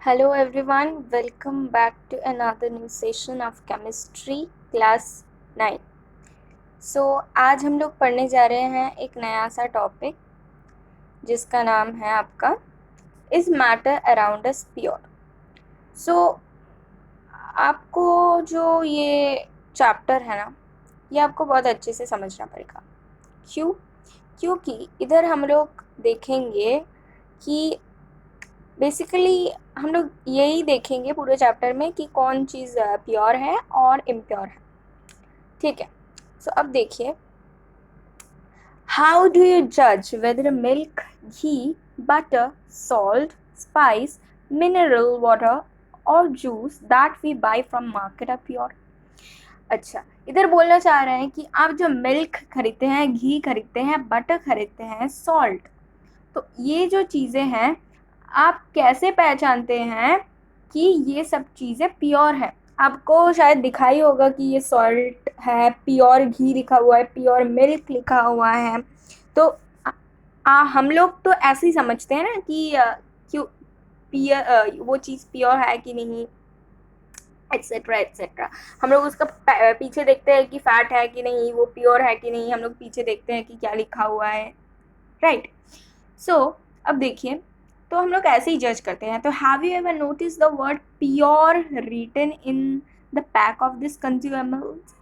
Hello everyone, welcome back to another new session of chemistry class 9. आज हम लोग पढ़ने जा रहे हैं एक नया सा टॉपिक जिसका नाम है आपका is matter around us pure. आपको जो ये चैप्टर है ना, ये आपको बहुत अच्छे से समझना पड़ेगा। क्यों? क्योंकि इधर हम लोग देखेंगे कि बेसिकली हम लोग यही देखेंगे पूरे चैप्टर में कि कौन चीज़ प्योर है और इम्प्योर है। ठीक है, अब देखिए, हाउ डू यू जज whether milk, ghee, butter, salt, spice, mineral water और juice that we buy from market are pure? अच्छा, इधर बोलना चाह रहे हैं कि आप जो मिल्क खरीदते हैं, घी खरीदते हैं, बटर खरीदते हैं, सॉल्ट, तो ये जो चीज़ें हैं आप कैसे पहचानते हैं कि ये सब चीज़ें प्योर है? आपको शायद दिखाई होगा कि ये सॉल्ट है, प्योर घी लिखा हुआ है, प्योर मिल्क लिखा हुआ है। तो हम लोग तो ऐसे ही समझते हैं ना कि क्यों वो चीज़ प्योर है कि नहीं, एक्सेट्रा एक्सेट्रा। हम लोग उसका पीछे देखते हैं कि फैट है कि नहीं, वो प्योर है कि नहीं, हम लोग पीछे देखते हैं कि क्या लिखा हुआ है, राइट? अब देखिए, तो हम लोग ऐसे ही जज करते हैं। तो have you ever notice the word pure written in the pack of this consumables?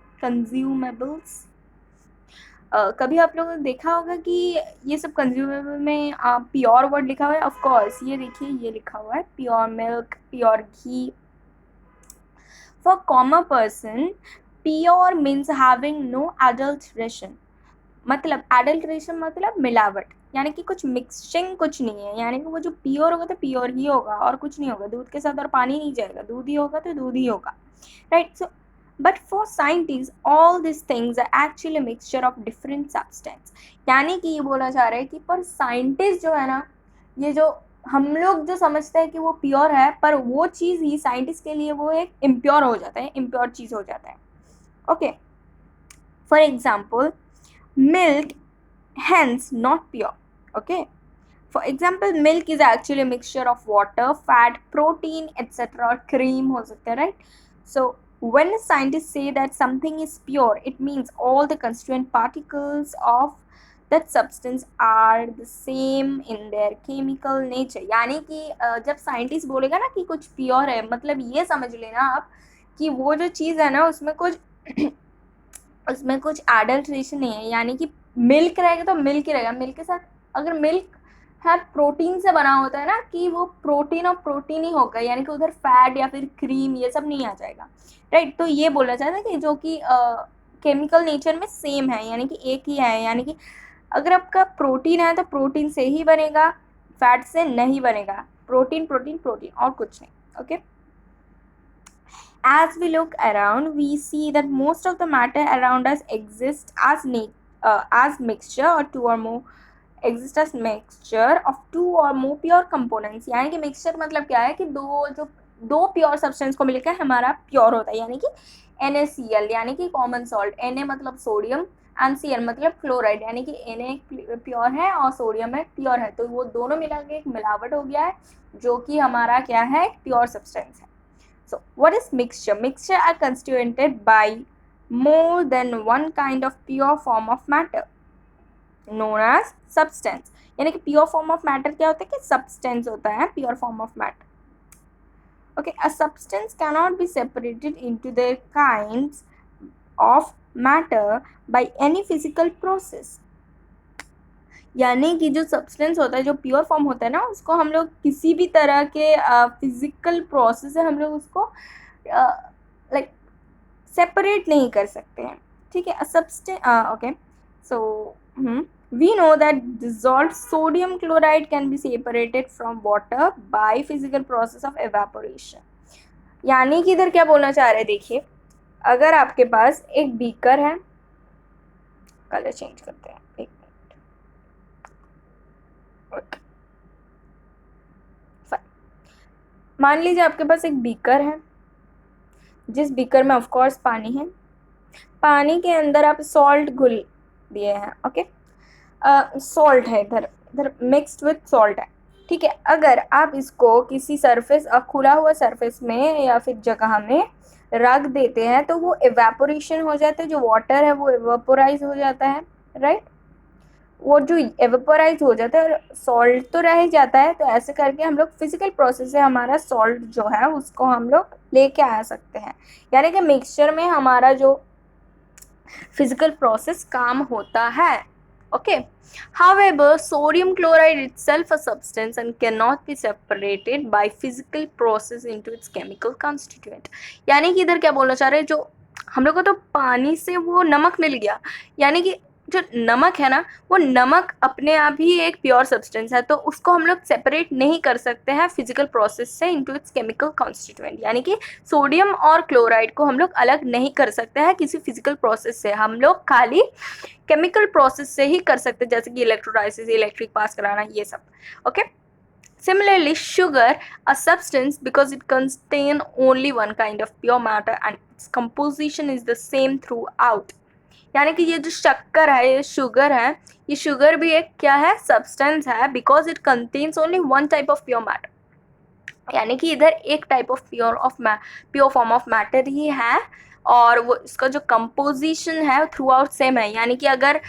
कभी आप लोगों ने देखा होगा कि ये सब कंज्यूमेबल में प्योर वर्ड लिखा हुआ है? ऑफ कोर्स, ये देखिए, ये लिखा हुआ है pure milk, pure ghee. For common person, pure means having no adulteration. मतलब एडल्ट्रेशन मतलब मिलावट, यानी कि कुछ मिक्सिंग कुछ नहीं है, यानी कि वो जो प्योर होगा तो प्योर ही होगा और कुछ नहीं होगा। दूध के साथ और पानी नहीं जाएगा, दूध ही होगा तो दूध ही होगा, right? So but for scientist all this things are actually mixture of different substance. यानी कि ये बोला जा रहा है कि पर साइंटिस्ट जो है ना, ये जो हम लोग जो समझते हैं कि वो प्योर है, पर वो चीज़ ही साइंटिस्ट के लिए वो एक इम्प्योर हो जाता है, इम्प्योर चीज़ हो जाता है। Okay, for example, milk hence not pure. Okay, for example, milk is actually a mixture of water, fat, protein, etc. or cream हो सकता है, right? So when scientists say that something is pure, it means all the constituent particles of that substance are the same in their chemical nature. यानी कि जब scientist बोलेगा ना कि कुछ प्योर है, मतलब ये समझ लेना आप कि वो जो चीज़ है ना, उसमें कुछ एडल्ट्रेशन नहीं है। यानी कि मिल्क रहेगा तो मिल्क ही रहेगा, मिल्क के साथ अगर मिल्क है प्रोटीन से बना होता है ना, कि वो प्रोटीन और प्रोटीन ही होगा, यानी कि उधर फैट या फिर क्रीम ये सब नहीं आ जाएगा, राइट? तो ये बोलना चाहता है कि जो कि केमिकल नेचर में सेम है, यानी कि एक ही है। यानी कि अगर आपका प्रोटीन है तो प्रोटीन से ही बनेगा, फैट से नहीं बनेगा। प्रोटीन प्रोटीन प्रोटीन और कुछ नहीं। Okay, as we look around, we see that most of the matter around us exists as mixture or two or more exist as mixture of two or more pure components. यानी कि mixture मतलब क्या है कि दो pure substance को मिलकर हमारा प्योर होता है। यानी कि NaCl यानी कि कॉमन सॉल्ट, Na मतलब सोडियम, एंड Cl मतलब क्लोराइड, यानी कि Na प्योर है और सोडियम है प्योर है, तो वो दोनों मिला के एक मिलावट हो गया है जो कि हमारा क्या है, प्योर सब्सटेंस है। So, what is mixture? Mixture are constituted by more than one kind of pure form of matter, known as substance. यानी कि pure form of matter क्या होता है कि substance होता है, pure form of matter. Okay, a substance cannot be separated into their kinds of matter by any physical process. यानी कि जो सब्सटेंस होता है, जो प्योर फॉर्म होता है ना, उसको हम लोग किसी भी तरह के फिजिकल प्रोसेस से हम लोग उसको लाइक सेपरेट नहीं कर सकते हैं। ठीक है, substance. Okay, so we know that dissolved sodium chloride can be separated from water by physical process of evaporation. यानी कि इधर क्या बोलना चाह रहे हैं, देखिए, अगर आपके पास एक बीकर है, कलर चेंज करते हैं एक मिनट। मान लीजिए आपके पास एक बीकर है, जिस बीकर में ऑफ कोर्स पानी है, पानी के अंदर आप सॉल्ट घुल दिए हैं। ओके, सॉल्ट है, इधर इधर मिक्स्ड विथ सॉल्ट है। ठीक है, अगर आप इसको किसी सरफेस खुला हुआ सरफेस में या फिर जगह में रख देते हैं तो वो एवेपोरेशन हो जाता है, जो वाटर है वो एवेपोराइज हो जाता है, राइट। वो जो एवेपोराइज हो जाता है और सॉल्ट तो रह ही जाता है, तो ऐसे करके हम लोग फिजिकल प्रोसेस से हमारा सॉल्ट जो है उसको हम लोग लेके आ सकते हैं, यानी कि मिक्सचर में हमारा जो फिजिकल प्रोसेस काम होता है। Okay, however sodium chloride itself a substance and cannot be separated by physical process into its chemical constituent। यानी कि इधर क्या बोलना चाह रहे हैं, जो हम लोग को तो पानी से वो नमक मिल गया, यानी कि जो नमक है ना वो नमक अपने आप ही एक प्योर सब्सटेंस है, तो उसको हम लोग सेपरेट नहीं कर सकते हैं फिजिकल प्रोसेस से इनटू इट्स केमिकल कॉन्स्टिट्यूएंट। यानी कि सोडियम और क्लोराइड को हम लोग अलग नहीं कर सकते हैं किसी फिजिकल प्रोसेस से, हम लोग खाली केमिकल प्रोसेस से ही कर सकते हैं, जैसे कि इलेक्ट्रोलाइसिस, इलेक्ट्रिक पास कराना, ये सब। Okay, similarly sugar a substance because it contain only one kind of pure matter and its composition is the same throughout। यानी कि ये जो शक्कर है, ये शुगर है, ये शुगर भी एक क्या है, सब्सटेंस है, because it contains only one type of pure matter. यानी कि इधर एक type of pure form of matter ही है, और वो इसका जो कंपोजिशन है थ्रू आउट सेम है। यानी कि अगर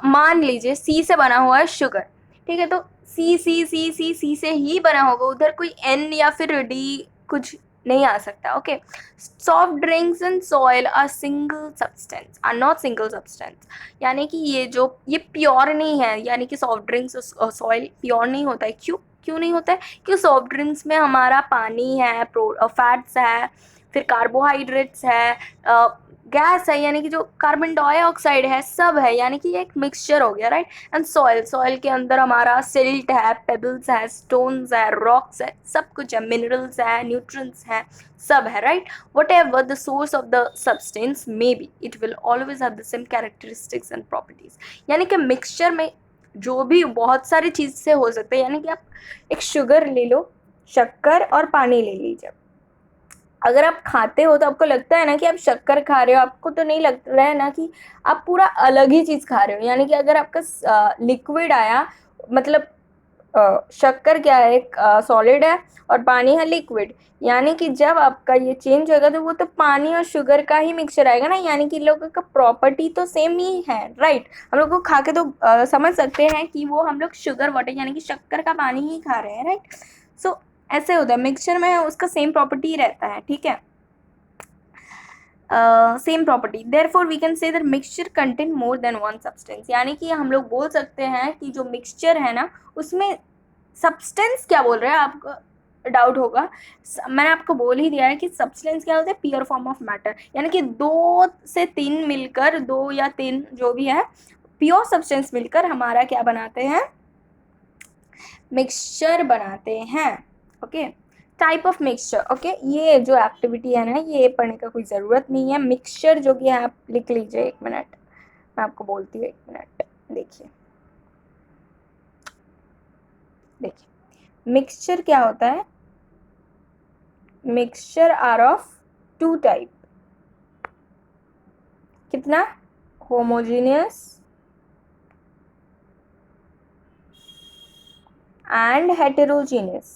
मान लीजिए सी से बना हुआ है शुगर, ठीक है, तो सी सी सी सी सी से ही बना होगा, उधर कोई एन या फिर डी कुछ नहीं आ सकता। Okay, soft drinks and soil are single substance, are not single substance. यानी कि ये प्योर नहीं है, यानी कि सॉफ्ट ड्रिंक्स और सॉइल प्योर नहीं होता है। क्यों नहीं होता है? क्योंकि सॉफ्ट ड्रिंक्स में हमारा पानी है, फैट्स है, फिर कार्बोहाइड्रेट्स है, गैस है, यानी कि जो कार्बन डाइऑक्साइड है, सब है, यानी कि एक मिक्सचर हो गया, राइट। एंड सॉइल के अंदर हमारा सिल्ट है, पेबल्स है, स्टोन्स है, रॉक्स है, सब कुछ है, मिनरल्स है, न्यूट्रिएंट्स है, सब है, right. What ever the source of the substance may be, it will always have the same characteristics and properties. यानी कि मिक्सचर में जो भी बहुत सारी चीज से हो सकते हैं, यानी कि आप एक शुगर ले लो, शक्कर और पानी ले लीजिए। अगर आप खाते हो तो आपको लगता है ना कि आप शक्कर खा रहे हो, आपको तो नहीं लग रहा है ना कि आप पूरा अलग ही चीज़ खा रहे हो। यानी कि अगर आपका लिक्विड आया, मतलब शक्कर क्या है, एक सॉलिड है, और पानी है लिक्विड, यानी कि जब आपका ये चेंज होगा तो वो तो पानी और शुगर का ही मिक्सचर आएगा ना। यानी कि इन लोगों का प्रॉपर्टी तो सेम ही है, राइट। हम लोग को खा के तो समझ सकते हैं कि वो हम लोग शुगर वाटर यानी कि शक्कर का पानी ही खा रहे हैं, राइट। सो ऐसे होता है, मिक्सचर में उसका सेम प्रॉपर्टी रहता है, ठीक है, same property. Therefore we can say that mixture contain more than one substance. यानी कि हम लोग बोल सकते हैं कि जो मिक्सचर है ना उसमें सब्सटेंस क्या बोल रहे हैं, आपको डाउट होगा, मैंने आपको बोल ही दिया है कि सब्सटेंस क्या होता है, प्योर फॉर्म ऑफ मैटर। यानी कि 2 से 3 मिलकर, 2 या 3 जो भी है प्योर सब्सटेंस मिलकर हमारा क्या बनाते हैं, मिक्सचर बनाते हैं। Okay, type of mixture. Okay, ये जो एक्टिविटी है ना ये पढ़ने का कोई ज़रूरत नहीं है। मिक्सचर जो कि है आप लिख लीजिए, 1 मिनट मैं आपको बोलती हूँ, 1 मिनट। देखिए मिक्सचर क्या होता है, मिक्सचर आर ऑफ 2 टाइप। कितना? Homogeneous and heterogeneous.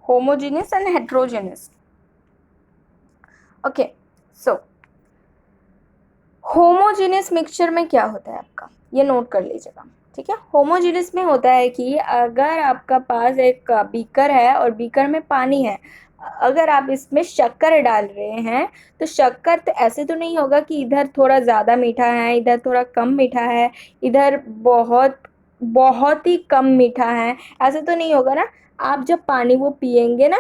Homogeneous and heterogeneous. Okay, so homogeneous mixture में क्या होता है आपका, ये नोट कर लीजिएगा, ठीक है। होमोजीनियस में होता है कि अगर आपका पास एक बीकर है और बीकर में पानी है, अगर आप इसमें शक्कर डाल रहे हैं तो शक्कर तो ऐसे तो नहीं होगा कि इधर थोड़ा ज़्यादा मीठा है, इधर थोड़ा कम मीठा है, इधर बहुत बहुत ही कम मीठा है, ऐसे तो नहीं होगा ना। आप जब पानी वो पियेंगे ना,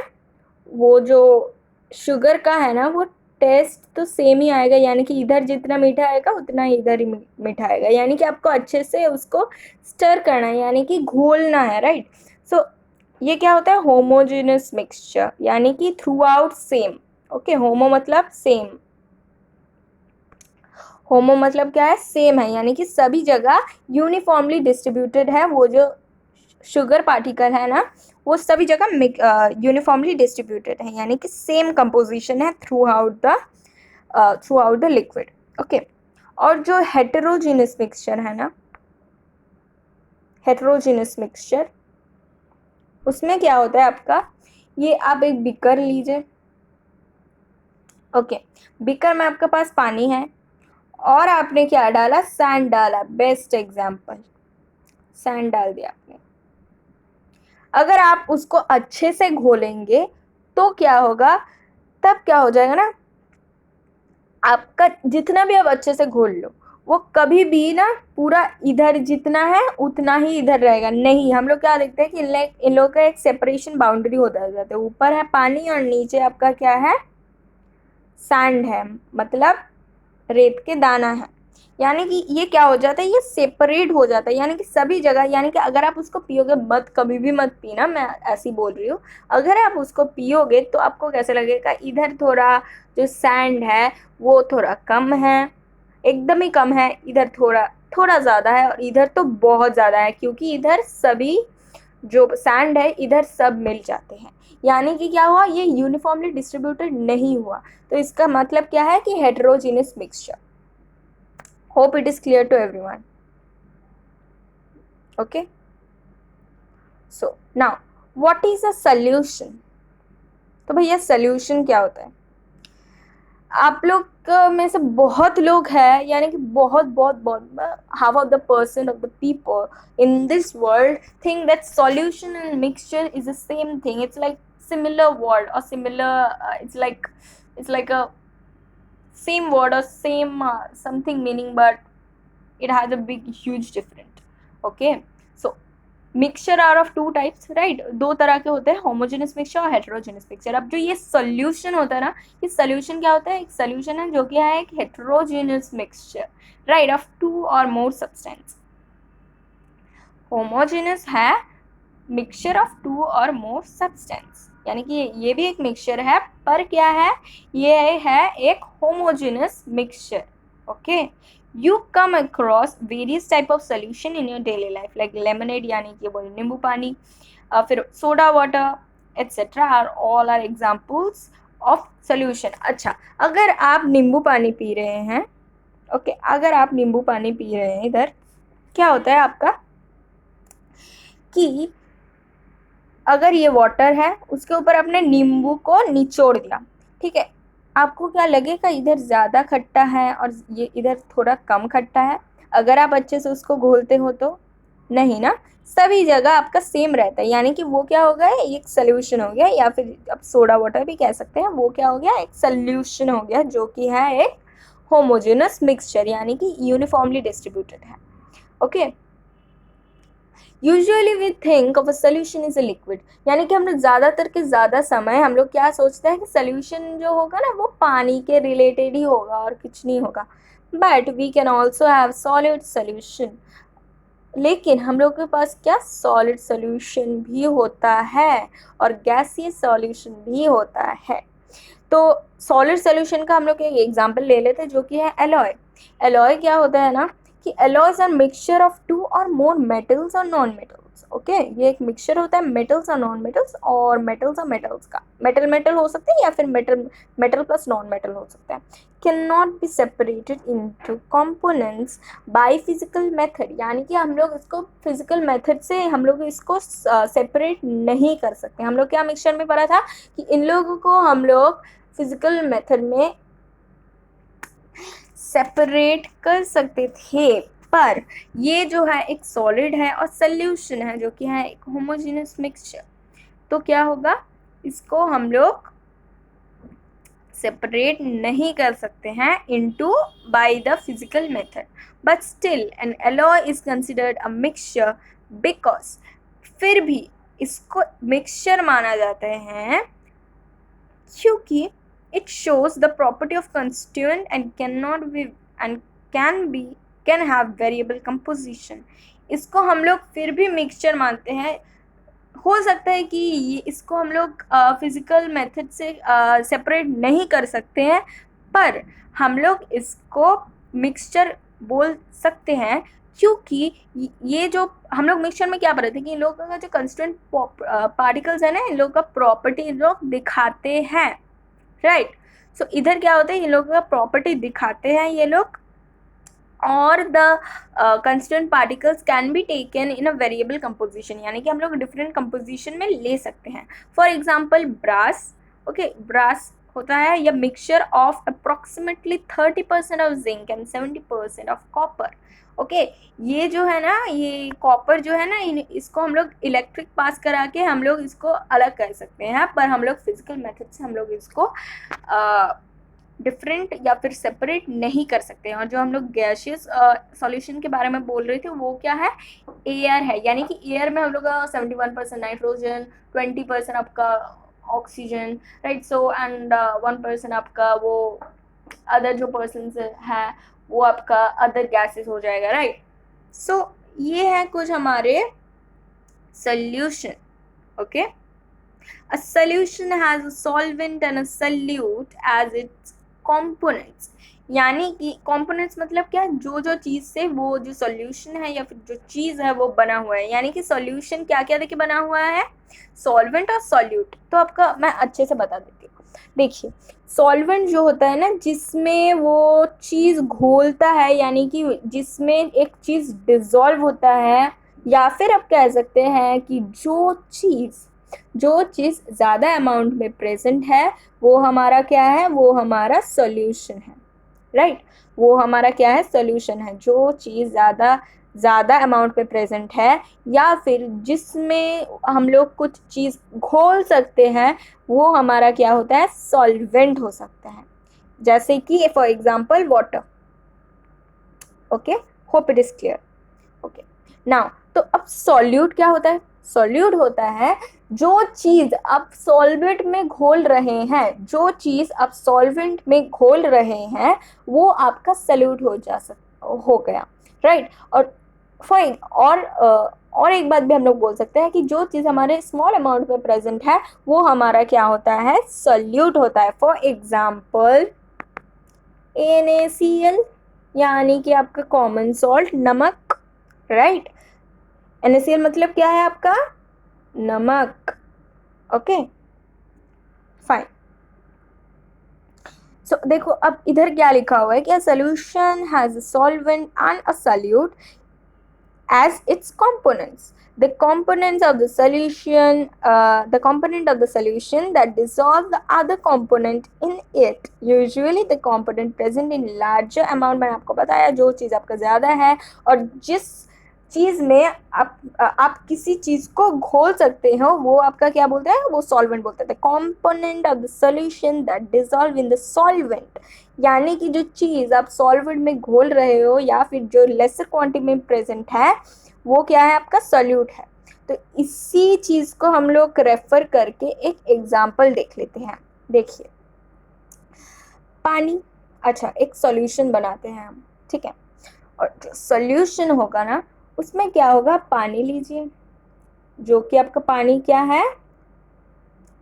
वो जो शुगर का है ना वो टेस्ट तो सेम ही आएगा, यानी कि इधर जितना मीठा आएगा उतना ही इधर ही मीठा आएगा। यानी कि आपको अच्छे से उसको स्टर करना है, यानी कि घोलना है, राइट। सो ये क्या होता है, होमोजेनस मिक्सचर, यानी कि थ्रू आउट सेम। ओके, होमो मतलब सेम, होमो मतलब क्या है, सेम है, यानी कि सभी जगह यूनिफॉर्मली डिस्ट्रीब्यूटेड है। वो जो शुगर पार्टिकल है ना वो सभी जगह यूनिफॉर्मली डिस्ट्रीब्यूटेड है, यानी कि सेम कंपोजिशन है through out the liquid. Okay, और जो हेटेरोजीनियस मिक्सचर है ना हेट्रोजीनियस मिक्सचर, उसमें क्या होता है आपका, ये आप एक बीकर लीजिए, ओके, बीकर में आपके पास पानी है और आपने क्या डाला, सैंड डाला, बेस्ट एग्जाम्पल, सैंड डाल दिया आपने। अगर आप उसको अच्छे से घोलेंगे तो क्या होगा, तब क्या हो जाएगा ना, आपका जितना भी आप अच्छे से घोल लो वो कभी भी ना पूरा इधर जितना है उतना ही इधर रहेगा नहीं। हम लोग क्या देखते हैं कि इन लोग का एक सेपरेशन बाउंड्री होता जाता है, ऊपर है पानी और नीचे आपका क्या है, सैंड है, मतलब रेत के दाना है। यानी कि ये क्या हो जाता है, ये सेपरेट हो जाता है, यानी कि सभी जगह, यानी कि अगर आप उसको पियोगे, मत कभी भी मत पीना, मैं ऐसी बोल रही हूँ, अगर आप उसको पियोगे तो आपको कैसे लगेगा, इधर थोड़ा जो सैंड है वो थोड़ा कम है, एकदम ही कम है, इधर थोड़ा थोड़ा ज़्यादा है और इधर तो बहुत ज़्यादा है, क्योंकि इधर सभी जो सैंड है इधर सब मिल जाते हैं। यानी कि क्या हुआ, ये यूनिफॉर्मली डिस्ट्रीब्यूटेड नहीं हुआ। तो इसका मतलब क्या है कि heterogeneous mixture. Hope it is clear to everyone, okay. So now what is a solution. तो भैया सॉल्यूशन क्या होता है, आप लोग में से बहुत लोग हैं, यानी कि बहुत बहुत बहुत half of the person of the people in this world think that solution and mixture is the same thing, it's like similar word or similar it's like a same word or same something meaning, but it has a big huge difference, okay. So mixture are of two types, right, दो तरह के होते हैं, homogeneous mixture और heterogeneous mixture. अब जो ये solution होता है ना, ये सोल्यूशन क्या होता है, एक सोल्यूशन है जो कि है एक heterogeneous mixture, right, of two और मोर सब्सटेंस। होमोजेनियस है मिक्सचर ऑफ टू और मोर सब्सटेंस, यानी कि ये भी एक मिक्सचर है, पर क्या है, ये है एक homogeneous mixture, okay. You come across various type of solution in your daily life like lemonade यानी कि वो नींबू पानी, फिर soda water etc are all are examples of solution। अच्छा, अगर आप नींबू पानी पी रहे हैं, ओके, अगर आप नींबू पानी पी रहे हैं, इधर क्या होता है आपका कि अगर ये वाटर है उसके ऊपर आपने नींबू को निचोड़ दिया, ठीक है, आपको क्या लगेगा, इधर ज़्यादा खट्टा है और ये इधर थोड़ा कम खट्टा है। अगर आप अच्छे से उसको घोलते हो तो नहीं ना, सभी जगह आपका सेम रहता है, यानी कि वो क्या हो गया, एक सोल्यूशन हो गया, या फिर आप सोडा वाटर भी कह सकते हैं, वो क्या हो गया, एक सोल्यूशन हो गया, जो कि है एक होमोजेनस मिक्सचर, यानी कि यूनिफॉर्मली डिस्ट्रीब्यूटेड है, okay. Usually we think of a solution is a liquid, यानी कि हम लोग ज़्यादातर के ज़्यादा समय हम लोग क्या सोचते हैं कि सोल्यूशन जो होगा ना वो पानी के रिलेटेड ही होगा और कुछ नहीं होगा, but we can also have solid solution. लेकिन हम लोग के पास क्या सॉलिड सोल्यूशन भी होता है और गैसियस सॉल्यूशन भी होता है। तो सॉलिड सोल्यूशन का हम लोग एक एग्जांपल ले लेते हैं जो कि है एलॉय। एलॉय क्या होता है ना कि alloys are mixture of two और मोर मेटल्स और नॉन मेटल्स, ओके। ये एक मिक्सचर होता है मेटल्स और नॉन मेटल्स, और मेटल्स और मेटल्स का, मेटल मेटल हो सकते हैं या फिर metal metal plus non metal हो सकता है। Can not be separated into components by physical method, यानी कि हम लोग इसको फिजिकल मेथड से हम लोग इसको सेपरेट नहीं कर सकते। हम लोग क्या मिक्सचर में पढ़ा था कि इन लोगों को हम लोग फिजिकल मेथड में सेपरेट कर सकते थे, पर ये जो है एक सॉलिड है और सोल्यूशन है जो कि है एक होमोजेनियस मिक्सचर, तो क्या होगा, इसको हम लोग सेपरेट नहीं कर सकते हैं into by the physical method, but still an alloy is considered a mixture because, फिर भी इसको मिक्सचर माना जाता है क्योंकि it shows the property of constituent and cannot be and can have variable composition। इसको हम लोग फिर भी मिक्सचर मानते हैं। हो सकता है कि ये इसको हम लोग फिजिकल मेथड से सेपरेट नहीं कर सकते हैं, पर हम लोग इसको मिक्सचर बोल सकते हैं क्योंकि ये जो हम लोग मिक्सचर में क्या पढ़े थे कि इन लोगों का जो कंस्टिट्यूएंट पार्टिकल्स है ना, इन लोगों का प्रॉपर्टी इन लोग दिखाते हैं, राइट। सो इधर क्या होता है, इन लोगों का प्रॉपर्टी दिखाते हैं ये लोग, और the constituent particles can be taken in a variable composition, यानी कि हम लोग डिफरेंट कंपोजिशन में ले सकते हैं. For example brass. Okay, brass होता है या mixture of approximately 30% of zinc and 70% of copper. Okay, ये जो है ना, ये कॉपर जो है ना, इसको हम लोग इलेक्ट्रिक पास करा के हम लोग इसको अलग कर सकते हैं, पर हम लोग फिजिकल मेथड से हम लोग इसको डिफरेंट या फिर सेपरेट नहीं कर सकते हैं. और जो हम लोग गैशियस सॉल्यूशन के बारे में बोल रहे थे वो क्या है, एयर है. यानी कि एयर में हम लोग 71% नाइट्रोजन, 20% आपका ऑक्सीजन, राइट. सो एंड 1% आपका वो अदर जो पर्सन है वो आपका अदर गैसेस हो जाएगा, राइट. सो ये है कुछ हमारे solution. Okay, a solution has a solvent and a solute as its components. यानी कि components मतलब क्या, जो जो चीज़ से वो जो solution है या फिर जो चीज़ है वो बना हुआ है. यानी कि solution क्या क्या देखिए बना हुआ है, solvent और solute. तो आपका मैं अच्छे से बता देती हूँ. देखिए, सॉल्वेंट जो होता है ना, जिसमें वो चीज़ घोलता है, यानी कि जिसमें एक चीज़ डिज़ोल्व होता है, या फिर आप कह सकते हैं कि जो चीज़ ज़्यादा अमाउंट में प्रेजेंट है वो हमारा क्या है, वो हमारा सॉल्यूशन है, राइट. वो हमारा क्या है, सॉल्यूशन है. जो चीज़ ज़्यादा अमाउंट में प्रेजेंट है या फिर जिसमें हम लोग कुछ चीज़ घोल सकते हैं वो हमारा क्या होता है, सॉल्वेंट हो सकता है. जैसे कि for example water. Okay, hope it is clear. Okay, now तो अब सॉल्यूट क्या होता है, सॉल्यूट होता है जो चीज़ आप सॉल्वेंट में घोल रहे हैं, जो चीज़ आप सॉल्वेंट में घोल रहे हैं वो आपका सॉल्यूट हो गया, राइट. और एक बात भी हम लोग बोल सकते हैं कि जो चीज़ हमारे स्मॉल अमाउंट में प्रेजेंट है वो हमारा क्या होता है, सॉल्यूट होता है. फॉर एग्जाम्पल NaCl, यानी कि आपका कॉमन सॉल्ट, नमक, राइट. NaCl मतलब क्या है आपका, नमक. Okay, fine. सो देखो अब इधर क्या लिखा हुआ है कि solution has a solvent and a solute as its components. The component of the solution that dissolve the other component in it. Usually the component present in larger amount. मैंने आपको बताया जो चीज़ आपका ज़्यादा है और जिस चीज़ में आप किसी चीज़ को घोल सकते हो वो आपका क्या बोलते हैं, वो सॉल्वेंट बोलते हैं. Component of the solution that dissolve in the solvent, यानी कि जो चीज़ आप सॉल्वेंट में घोल रहे हो या फिर जो लेसर क्वांटिटी में प्रेजेंट है वो क्या है, आपका सॉल्यूट है. तो इसी चीज़ को हम लोग रेफर करके एक एग्जाम्पल देख लेते हैं. देखिए, पानी, अच्छा एक सॉल्यूशन बनाते हैं हम, ठीक है. और जो सॉल्यूशन होगा ना उसमें क्या होगा, पानी लीजिए, जो कि आपका पानी क्या है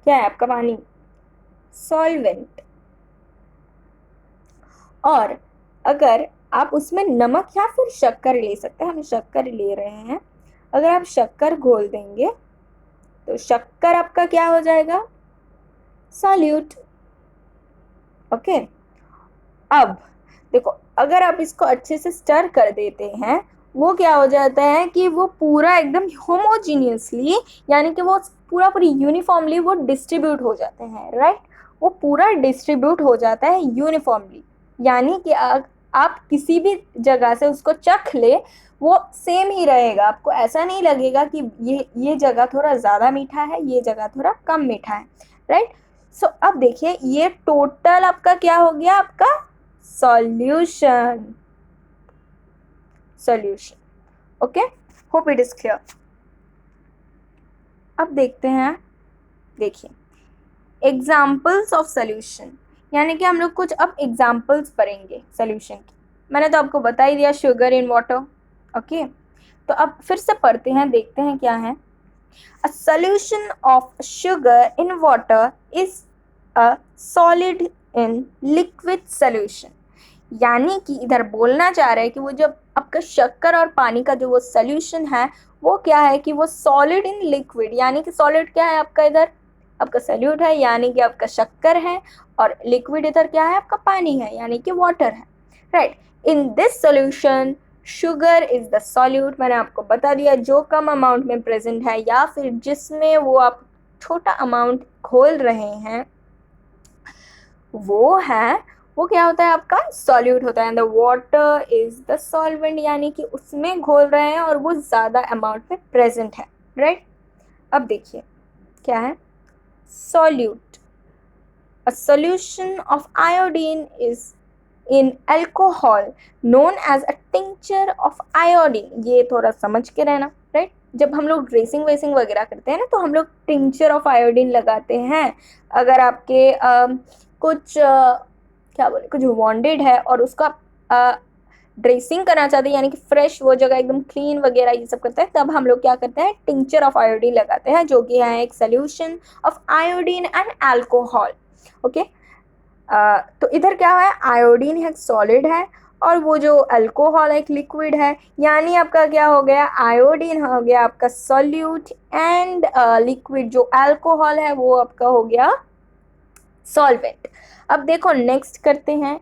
आपका पानी, सॉल्वेंट. और अगर आप उसमें नमक या फिर शक्कर ले सकते हैं, हम शक्कर ले रहे हैं. अगर आप शक्कर घोल देंगे तो शक्कर आपका क्या हो जाएगा, सॉल्यूट. ओके, अब देखो अगर आप इसको अच्छे से स्टर कर देते हैं वो क्या हो जाता है कि वो पूरा एकदम होमोजीनियसली, यानी कि वो पूरी यूनिफॉर्मली वो डिस्ट्रीब्यूट हो जाते हैं, राइट. वो पूरा डिस्ट्रीब्यूट हो जाता है यूनिफॉर्मली, यानी कि आप किसी भी जगह से उसको चख ले वो सेम ही रहेगा. आपको ऐसा नहीं लगेगा कि ये जगह थोड़ा ज़्यादा मीठा है, ये जगह थोड़ा कम मीठा है, राइट. सो अब देखिए ये टोटल आपका क्या हो गया, आपका solution. Okay, hope it is clear. अब देखते हैं, देखिए एग्जाम्पल्स ऑफ सॉल्यूशन, यानी कि हम लोग कुछ अब एग्जाम्पल्स पढ़ेंगे सॉल्यूशन की. मैंने तो आपको बता ही दिया, शुगर इन वाटर. ओके, तो अब फिर से पढ़ते हैं, देखते हैं क्या है. अ solution of sugar in water is a solid in liquid solution. यानी कि इधर बोलना चाह रहे हैं कि वो जो आपका शक्कर और पानी का जो वो सॉल्यूशन है वो क्या है कि वो सॉलिड इन लिक्विड, यानी कि सॉलिड क्या है आपका, इधर आपका सॉल्यूट है यानी कि आपका शक्कर है, और लिक्विड इधर क्या है आपका पानी है यानी कि वाटर है, right. In this solution sugar is the solute, मैंने आपको बता दिया, जो कम अमाउंट में प्रेजेंट है या फिर जिसमें वो आप छोटा अमाउंट घोल रहे हैं वो क्या होता है, आपका सॉल्यूट होता है। And the water is the solvent, यानी कि उसमें घोल रहे हैं और वो ज़्यादा अमाउंट में प्रेजेंट है, राइट। अब देखिए क्या है solute. A solution of iodine is in alcohol known as a tincture of iodine. ये थोड़ा समझ के रहना, राइट। जब हम लोग ड्रेसिंग वेसिंग वगैरह करते हैं ना, तो हम लोग टिंचर ऑफ आयोडीन लगाते हैं। अगर आपके कुछ क्या बोले, कुछ वॉन्डेड है और उसका ड्रेसिंग करना चाहते हैं, यानी कि फ्रेश वो जगह एकदम क्लीन वगैरह ये सब करते हैं, तब हम लोग क्या करते हैं, टिंचर ऑफ आयोडीन लगाते हैं, जो कि है एक solution of iodine and alcohol. Okay, तो इधर क्या है, आयोडीन है सॉलिड है और वो जो अल्कोहल एक लिक्विड है, यानी आपका क्या हो गया, आयोडीन हो गया आपका सॉल्यूट एंड लिक्विड जो अल्कोहल है वो आपका हो गया सॉल्वेंट। अब देखो नेक्स्ट करते हैं,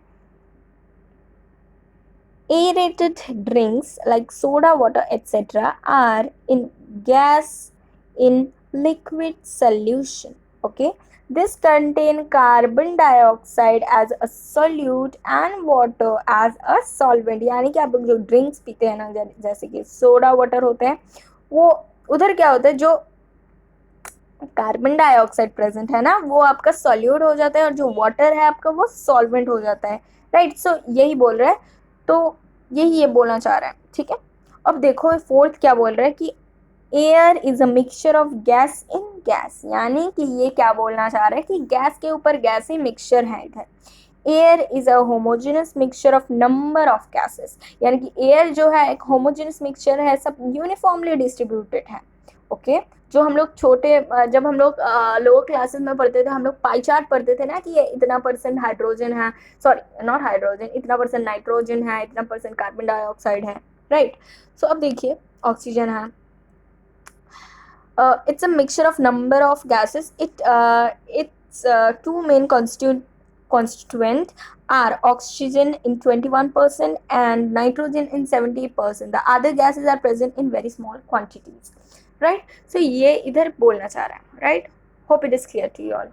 aerated drinks like soda water etc are in gas in liquid solution. Okay, this contain carbon dioxide as a solute and water as a solvent। यानी कि आप लोग जो ड्रिंक्स पीते हैं ना, जैसे कि सोडा वाटर होते हैं, वो उधर क्या होता है, जो कार्बन डाइऑक्साइड प्रेजेंट है ना वो आपका सॉल्यूट हो जाता है और जो वाटर है आपका वो सॉल्वेंट हो जाता है, राइट। सो यही बोल रहा है, तो यही ये बोलना चाह रहा है, ठीक है। अब देखो फोर्थ क्या बोल रहा है कि air is a mixture of gas in gas, यानी कि ये क्या बोलना चाह रहा है कि गैस के ऊपर गैस ही मिक्सचर है इधर। Air is a homogeneous mixture of number of gases, यानी कि एयर जो है एक होमोजेनस मिक्सचर है, सब यूनिफॉर्मली डिस्ट्रीब्यूटेड है। ओके, जो हम लोग जब हम लोग लोअर क्लासेस में पढ़ते थे, हम लोग पाई चार्ट पढ़ते थे ना कि ये इतना परसेंट हाइड्रोजन है, सॉरी नॉट हाइड्रोजन, इतना परसेंट नाइट्रोजन है, इतना परसेंट कार्बन डाइऑक्साइड है, राइट। सो अब देखिए ऑक्सीजन है, it's a mixture of number of gases. Its two main constituent are oxygen in 21% and nitrogen in 70%. The other gases are present in very small quantities, right? So ये इधर बोलना चाह रहा है, right? Hope it is clear to you all.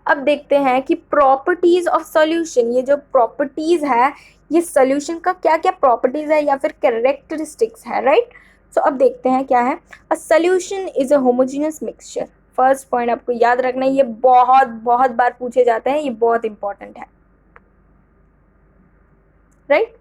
अब देखते हैं कि प्रॉपर्टीज ऑफ सॉल्यूशन, ये जो प्रॉपर्टीज है ये सॉल्यूशन का क्या क्या प्रॉपर्टीज है या फिर कैरेक्टरिस्टिक्स है, राइट। सो अब देखते हैं क्या है, a solution is a homogeneous mixture. First point आपको याद रखना है, ये बहुत बहुत बार पूछे जाते हैं, ये बहुत इंपॉर्टेंट है, right.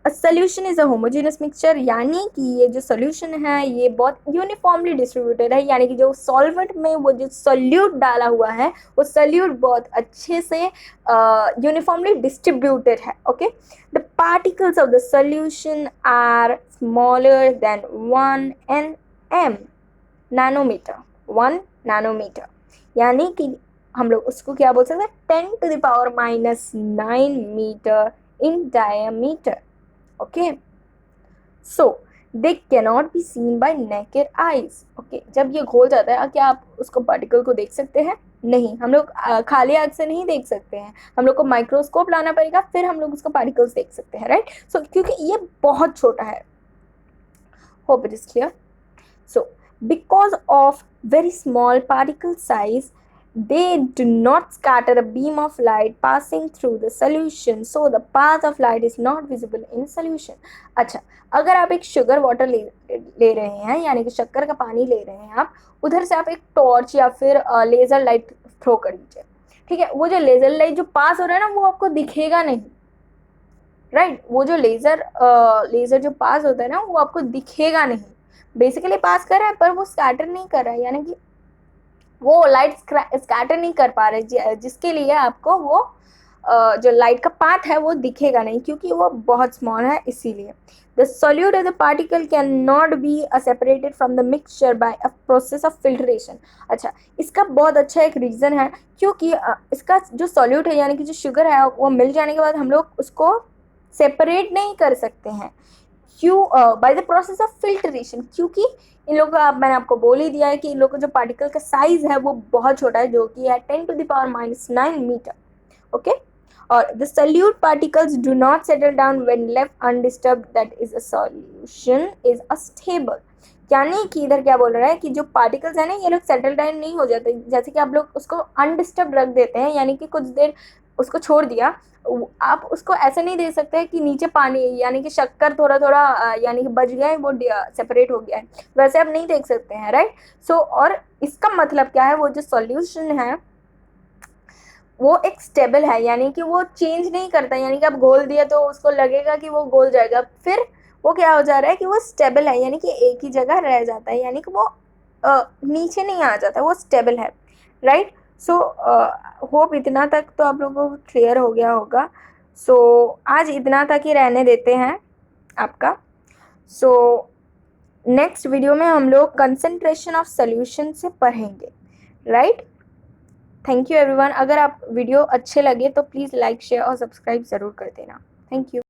A solution is a homogeneous mixture, यानी कि ये जो सोल्यूशन है ये बहुत यूनिफॉर्मली डिस्ट्रीब्यूटेड है, यानी कि जो सॉल्वेंट में वो जो सोल्यूट डाला हुआ है वो सोल्यूट बहुत अच्छे से यूनिफॉर्मली डिस्ट्रीब्यूटेड है। Okay, the particles of the solution are smaller than 1 nanometre, 1 nanometre, यानी कि हम लोग उसको क्या बोल सकते हैं, 10⁻⁹ metre in diameter. Okay, so they cannot be seen by naked eyes. Okay, जब ये घोल जाता है क्या आप उसको पार्टिकल को देख सकते हैं, नहीं, हम लोग खाली आंख से नहीं देख सकते हैं, हम लोग को माइक्रोस्कोप लाना पड़ेगा, फिर हम लोग उसको पार्टिकल्स देख सकते हैं, राइट। सो क्योंकि ये बहुत छोटा है, hope it is clear. So because of very small particle size, they do not scatter a beam of light passing through the solution, so the path of light is not visible in solution. अच्छा, अगर आप एक sugar water ले रहे हैं, यानी कि शक्कर का पानी ले रहे हैं आप, उधर से आप एक टॉर्च या फिर लेज़र लाइट थ्रो कर दीजिए, ठीक है, वो जो लेज़र लाइट जो पास हो रहा है ना वो आपको दिखेगा नहीं, राइट। वो जो लेज़र जो पास होता है ना वो आपको दिखेगा नहीं, बेसिकली पास कर रहा है पर वो स्कैटर नहीं कर रहा है, यानी कि वो लाइट स्कैटर नहीं कर पा रहे, जिसके लिए आपको वो जो लाइट का पाथ है वो दिखेगा नहीं, क्योंकि वो बहुत स्मॉल है इसीलिए। The solute of the particle can not be separated from the mixture by a process of filtration. अच्छा, इसका बहुत अच्छा एक रीज़न है, क्योंकि इसका जो सॉल्यूट है यानी कि जो शुगर है वो मिल जाने के बाद हम लोग उसको सेपरेट नहीं कर सकते हैं, क्यों, by the process of filtration, क्योंकि इन लोगों का मैंने आपको बोल ही दिया है कि इन लोगों का जो पार्टिकल का साइज है वो बहुत छोटा है, जो कि है 10⁻⁹ मीटर। ओके, और the solute particles do not settle down when left undisturbed, that is a solution is a stable. यानी कि इधर क्या बोल रहा है कि जो पार्टिकल्स है ना ये लोग सेटल डाउन नहीं हो जाते, जैसे कि आप लोग उसको अनडिस्टर्ब रख देते हैं, यानी कि कुछ देर उसको छोड़ दिया, आप उसको ऐसे नहीं दे सकते कि नीचे पानी यानी कि शक्कर थोड़ा थोड़ा यानी कि बच गया है, वो सेपरेट हो गया है, वैसे आप नहीं देख सकते हैं, राइट। सो और इसका मतलब क्या है, वो जो सॉल्यूशन है वो एक स्टेबल है, यानी कि वो चेंज नहीं करता, यानी कि आप घोल दिया तो उसको लगेगा कि वो घोल जाएगा, फिर वो क्या हो जा रहा है कि वो स्टेबल है, यानी कि एक ही जगह रह जाता है, यानी कि वो नीचे नहीं आ जाता, वो स्टेबल है, राइट। सो होप इतना तक तो आप लोगों को क्लियर हो गया होगा। सो आज इतना तक ही रहने देते हैं आपका। सो नेक्स्ट वीडियो में हम लोग कंसंट्रेशन ऑफ सोल्यूशन से पढ़ेंगे, राइट। Thank you everyone. अगर आप वीडियो अच्छे लगे तो प्लीज़ लाइक शेयर और सब्सक्राइब ज़रूर कर देना। Thank you.